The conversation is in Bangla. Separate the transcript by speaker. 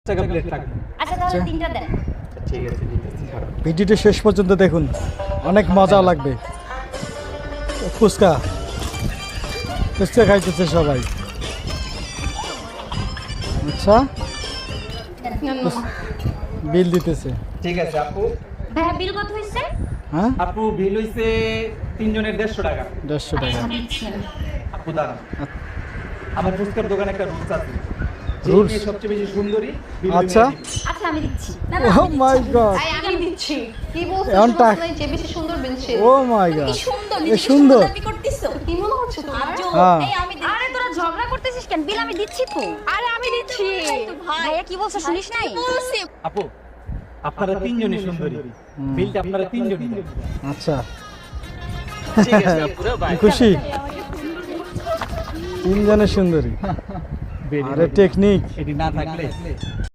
Speaker 1: টাকা প্লেট থাকবে।
Speaker 2: আচ্ছা তাহলে তিনটা দেন।
Speaker 1: ঠিক আছে দিতেছি।
Speaker 3: ভিডিওটি শেষ পর্যন্ত দেখুন, অনেক মজা লাগবে। ফুচকা ফুচকা খাইতেছে সবাই। আচ্ছা, বিল দিতেছে।
Speaker 1: ঠিক আছে আপু।
Speaker 2: ভাইয়া বিল কত হইছে?
Speaker 3: হ্যাঁ,
Speaker 1: আপু বিল হইছে তিনজনের 150 টাকা।
Speaker 3: 150 টাকা।
Speaker 1: আপু দাঁড়ান। আমার ফুচকার দোকানে একটা রুলস আছে। যে
Speaker 3: Rules?
Speaker 1: মেয়ে সবচেয়ে বেশি সুন্দরী বিল
Speaker 3: আচ্ছা।
Speaker 2: আচ্ছা আমি দিচ্ছি। না
Speaker 3: ও মাই গড,
Speaker 4: আমি দিচ্ছি। কি বলছো?
Speaker 3: এমন টাক-
Speaker 4: শুনছো না, যে বেশি সুন্দর বেলছে।
Speaker 3: ও মাই গড,
Speaker 2: কি সুন্দর,
Speaker 3: এ
Speaker 2: নিজেকে
Speaker 3: সুন্দর।
Speaker 2: সুন্দর দাবি করতেছো।
Speaker 4: কি মনে হচ্ছে তোমার?
Speaker 3: হ্যাঁ।
Speaker 2: এই আমি আরে তোরা ঝগড়া করতেছিস কেন? বিল আমি দিচ্ছি তো।
Speaker 4: আরে আমি দিচ্ছি।
Speaker 2: ভাইয়া কি বলছো শুনিস নাই?
Speaker 4: বলছি।
Speaker 1: আপু আপনারা তিনজনই সুন্দরী। বিলটা আপনারা তিনজনই দেন।
Speaker 3: আচ্ছা,
Speaker 1: ঠিক আছে আপু রে ভাই।
Speaker 3: খুশি? তিনজনের সুন্দরী।
Speaker 1: Very
Speaker 3: আরে
Speaker 1: good.
Speaker 3: টেকনিক।
Speaker 1: এটি না থাকলে